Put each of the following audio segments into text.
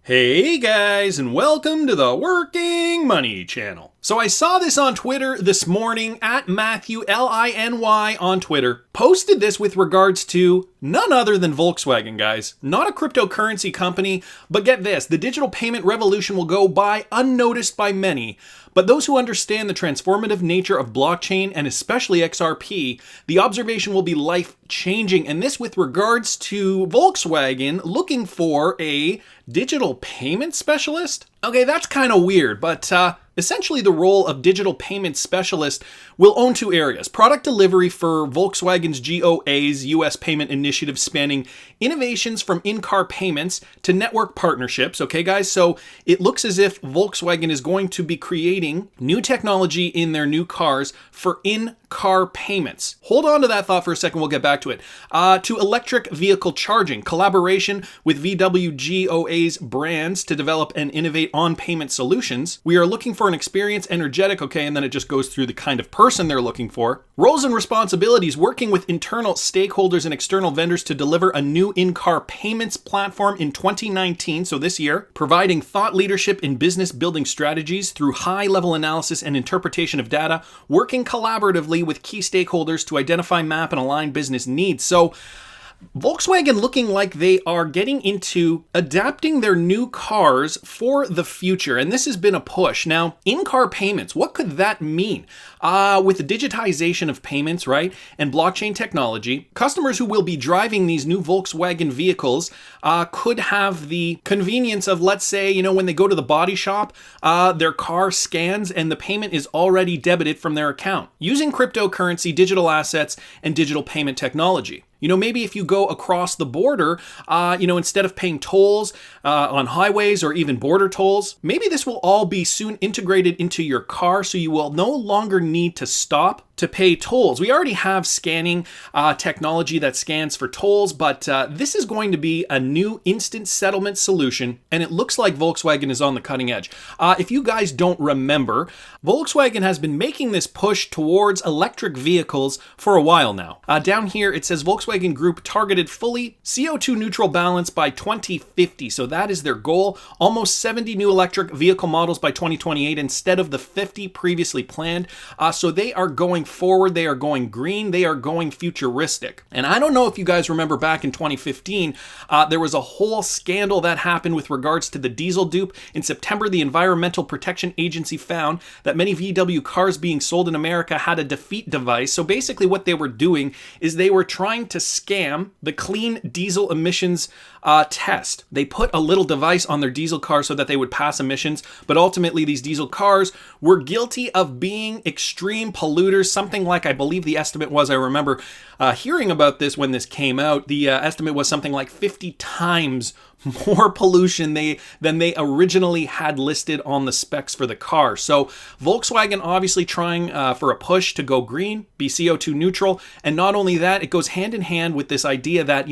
Hey guys, and welcome to the Working Money channel. So I saw this on Twitter this morning at Matthew L-I-N-Y on Twitter. Posted this with regards to none other than Volkswagen, guys. Not a cryptocurrency company, but get this, the digital payment revolution will go by unnoticed by many. But those who understand the transformative nature of blockchain and especially XRP, the observation will be life-changing. And this with regards to Volkswagen looking for a digital payment specialist? Okay, that's kind of weird, but essentially the role of digital payment specialist will own two areas. Product delivery for Volkswagen's GOA's US payment initiative spanning innovations from in-car payments to network partnerships. Okay, guys, so it looks as if Volkswagen is going to be creating new technology in their new cars for in-car payments. Hold on to that thought for a second, we'll get back to it. To electric vehicle charging, collaboration with VW GOA's brands to develop and innovate on payment solutions. We are looking for an experienced, energetic, okay, and then it just goes through the kind of person they're looking for. Roles and responsibilities, working with internal stakeholders and external vendors to deliver a new in-car payments platform in 2019, so this year, providing thought leadership in business building strategies through high-level analysis and interpretation of data, working collaboratively with key stakeholders to identify, map, and align business needs. So Volkswagen looking like they are getting into adapting their new cars for the future, and this has been a push. Now, in-car payments, what could that mean? With the digitization of payments, right, and blockchain technology, customers who will be driving these new Volkswagen vehicles could have the convenience of, let's say, when they go to the body shop, their car scans and the payment is already debited from their account using cryptocurrency, digital assets, and digital payment technology. Maybe if you go across the border, instead of paying tolls on highways or even border tolls, maybe this will all be soon integrated into your car so you will no longer need to stop to pay tolls. We already have scanning technology that scans for tolls, but this is going to be a new instant settlement solution, and it looks like Volkswagen is on the cutting edge. If you guys don't remember, Volkswagen has been making this push towards electric vehicles for a while now. Down here, it says Volkswagen Group targeted fully CO2 neutral balance by 2050. So that is their goal. Almost 70 new electric vehicle models by 2028 instead of the 50 previously planned. So they are going forward, they are going green, they are going futuristic. And I don't know if you guys remember back in 2015, there was a whole scandal that happened with regards to the diesel dupe. In September, the Environmental Protection Agency found that many VW cars being sold in America had a defeat device. So basically what they were doing is they were trying to scam the clean diesel emissions test. They put a little device on their diesel car so that they would pass emissions, but ultimately these diesel cars were guilty of being extreme polluters, something like, I believe the estimate was, I remember hearing about this when this came out, the estimate was something like 50 times more pollution than they originally had listed on the specs for the car. So Volkswagen obviously trying for a push to go green, be CO2 neutral, and not only that, it goes hand in hand with this idea that,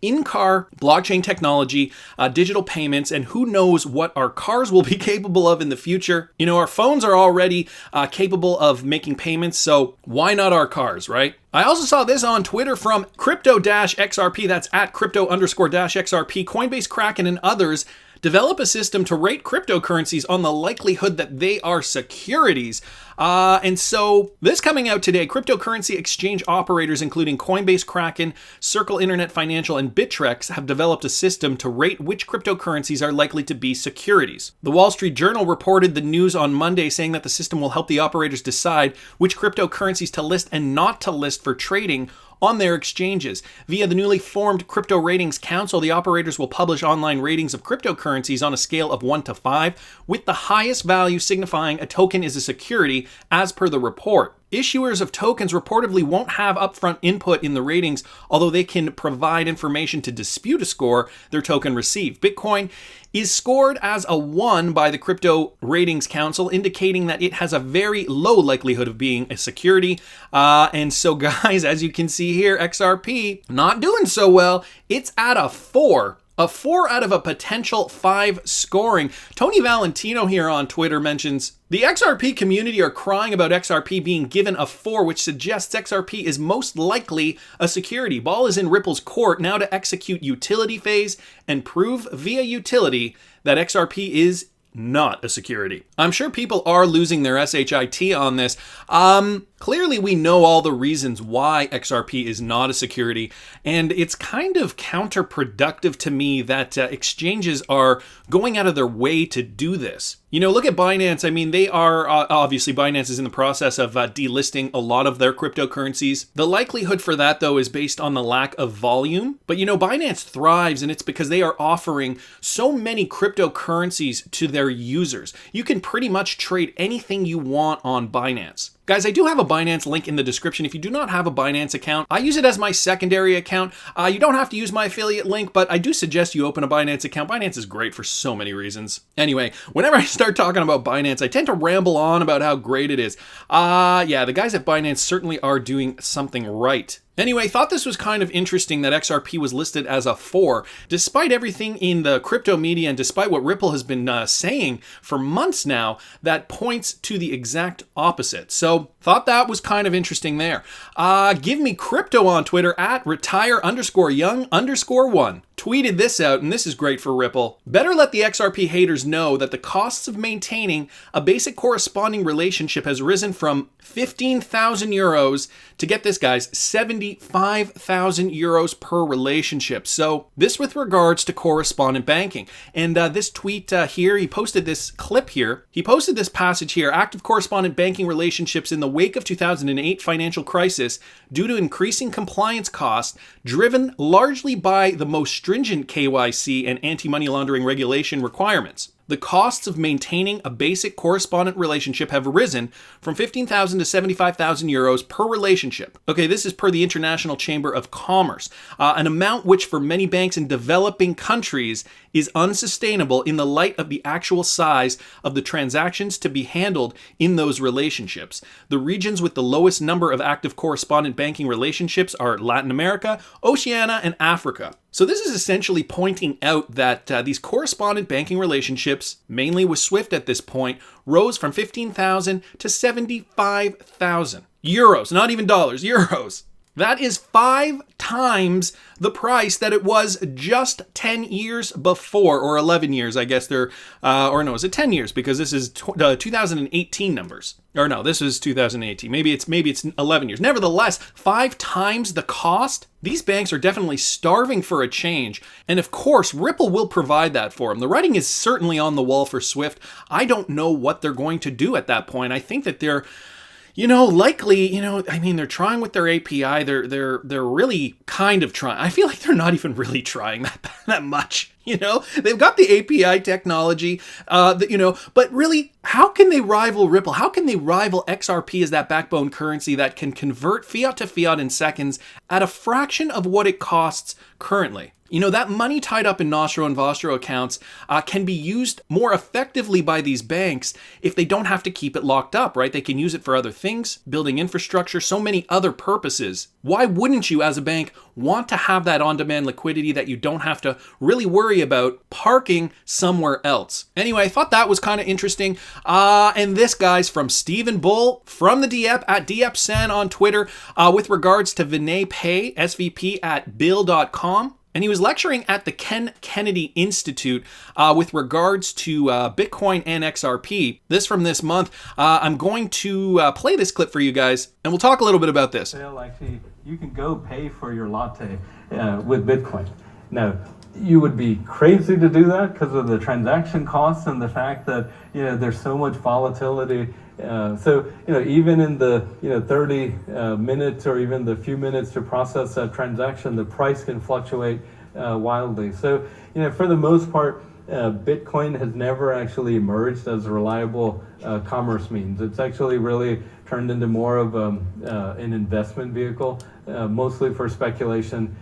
in-car blockchain technology, digital payments, and who knows what our cars will be capable of in the future. Our phones are already capable of making payments, so why not our cars, right? I also saw this on Twitter from crypto-XRP, that's at crypto_XRP, Coinbase, Kraken, and others develop a system to rate cryptocurrencies on the likelihood that they are securities. And so this coming out today, cryptocurrency exchange operators including Coinbase, Kraken, Circle Internet Financial, and Bittrex have developed a system to rate which cryptocurrencies are likely to be securities. The Wall Street Journal reported the news on Monday saying that the system will help the operators decide which cryptocurrencies to list and not to list for trading on their exchanges. Via the newly formed Crypto Ratings Council, the operators will publish online ratings of cryptocurrencies on a scale of 1 to 5, with the highest value signifying a token is a security, as per the report. Issuers of tokens reportedly won't have upfront input in the ratings, although they can provide information to dispute a score their token received. Bitcoin is scored as a 1 by the Crypto Ratings Council, indicating that it has a very low likelihood of being a security. And so guys, as you can see here, XRP not doing so well. It's at a 4 A 4 out of a potential 5 scoring. Tony Valentino here on Twitter mentions, the XRP community are crying about XRP being given a 4, which suggests XRP is most likely a security. Ball is in Ripple's court now to execute utility phase and prove via utility that XRP is not a security. I'm sure people are losing their SHIT on this. Clearly we know all the reasons why XRP is not a security, and it's kind of counterproductive to me that exchanges are going out of their way to do this. You know, look at Binance. I mean, they are, obviously Binance is in the process of delisting a lot of their cryptocurrencies. The likelihood for that, though, is based on the lack of volume. But you know, Binance thrives, and it's because they are offering so many cryptocurrencies to their users. You can pretty much trade anything you want on Binance. Guys, I do have a Binance link in the description. If you do not have a Binance account, I use it as my secondary account. You don't have to use my affiliate link, but I do suggest you open a Binance account. Binance is great for so many reasons. Anyway, whenever I start talking about Binance, I tend to ramble on about how great it is. Yeah, the guys at Binance certainly are doing something right. Anyway, thought this was kind of interesting that XRP was listed as a 4, despite everything in the crypto media and despite what Ripple has been saying for months now that points to the exact opposite. So thought that was kind of interesting there. Give me crypto on Twitter at retire_young_1. Tweeted this out, and this is great for Ripple. Better let the XRP haters know that the costs of maintaining a basic corresponding relationship has risen from 15,000 euros to, get this guys, 75,000 euros per relationship. So this with regards to correspondent banking. And this tweet here, he posted this clip here. He posted this passage here. Active correspondent banking relationships in the wake of 2008 financial crisis due to increasing compliance costs driven largely by the most stringent KYC and anti-money laundering regulation requirements. The costs of maintaining a basic correspondent relationship have risen from 15,000 to 75,000 euros per relationship. Okay, this is per the International Chamber of Commerce, an amount which for many banks in developing countries is unsustainable in the light of the actual size of the transactions to be handled in those relationships. The regions with the lowest number of active correspondent banking relationships are Latin America, Oceania, and Africa. So this is essentially pointing out that these correspondent banking relationships, mainly with SWIFT at this point, rose from 15,000 to 75,000 euros, not even dollars, euros. That is 5 times the price that it was just 10 years before, or 11 years, I guess they're, or no, is it 10 years? Because this is 2018 numbers. Or no, this is 2018. Maybe it's 11 years. Nevertheless, 5 times the cost. These banks are definitely starving for a change. And of course, Ripple will provide that for them. The writing is certainly on the wall for SWIFT. I don't know what they're going to do at that point. I think that they're, you know, likely, you know, I mean, they're trying with their API. They're really kind of trying. I feel like they're not even really trying that much. You know, they've got the API technology, you know, but really, how can they rival Ripple? How can they rival XRP as that backbone currency that can convert fiat to fiat in seconds at a fraction of what it costs currently? You know, that money tied up in Nostro and Vostro accounts can be used more effectively by these banks if they don't have to keep it locked up, right? They can use it for other things, building infrastructure, so many other purposes. Why wouldn't you, as a bank, want to have that on-demand liquidity that you don't have to really worry about parking somewhere else? Anyway, I thought that was kind of interesting. And this, guys, from Stephen Bull from the DEP at DEPSen on Twitter with regards to Vinay Pay, SVP at Bill.com. And he was lecturing at the Ken Kennedy Institute with regards to Bitcoin and XRP. This from this month. I'm going to play this clip for you guys, and we'll talk a little bit about this. Actually, you can go pay for your latte with Bitcoin. Now, you would be crazy to do that because of the transaction costs and the fact that, you know, there's so much volatility. So, you know, even in the, 30 minutes or even the few minutes to process that transaction, the price can fluctuate wildly. So, you know, for the most part, Bitcoin has never actually emerged as a reliable commerce means. It's actually really turned into more of an investment vehicle, mostly for speculation.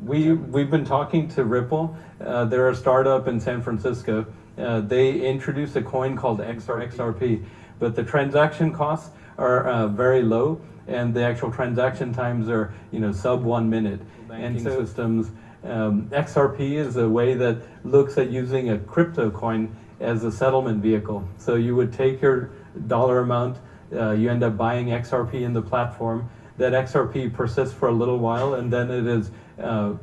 We've been talking to Ripple. They're a startup in San Francisco. They introduced a coin called XRP, but the transaction costs are very low, and the actual transaction times are, sub 1 minute. Banking systems XRP is a way that looks at using a crypto coin as a settlement vehicle. So you would take your dollar amount, you end up buying XRP in the platform. That XRP persists for a little while, and then it is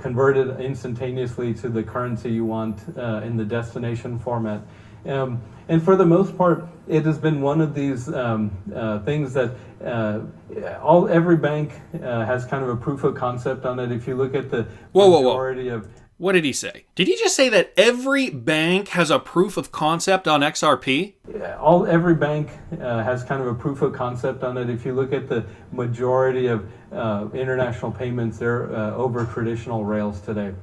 converted instantaneously to the currency you want in the destination format. And for the most part, it has been one of these things that every bank has kind of a proof of concept on it. If you look at the majority of... What did he say? Did he just say that every bank has a proof of concept on XRP? Every bank has kind of a proof of concept on it. If you look at the majority of international payments, they're over traditional rails today.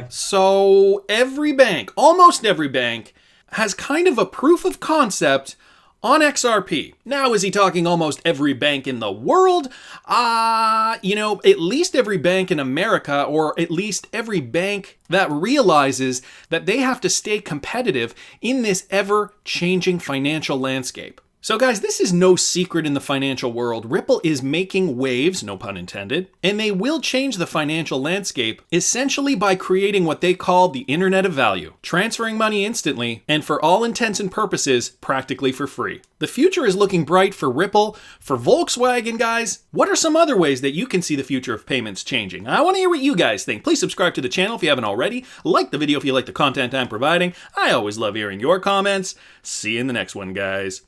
So every bank, almost every bank, has kind of a proof of concept on XRP. Now, is he talking almost every bank in the world? At least every bank in America, or at least every bank that realizes that they have to stay competitive in this ever-changing financial landscape. So guys, this is no secret in the financial world. Ripple is making waves, no pun intended, and they will change the financial landscape essentially by creating what they call the Internet of Value, transferring money instantly and for all intents and purposes, practically for free. The future is looking bright for Ripple, for Volkswagen, guys. What are some other ways that you can see the future of payments changing? I want to hear what you guys think. Please subscribe to the channel if you haven't already. Like the video if you like the content I'm providing. I always love hearing your comments. See you in the next one, guys.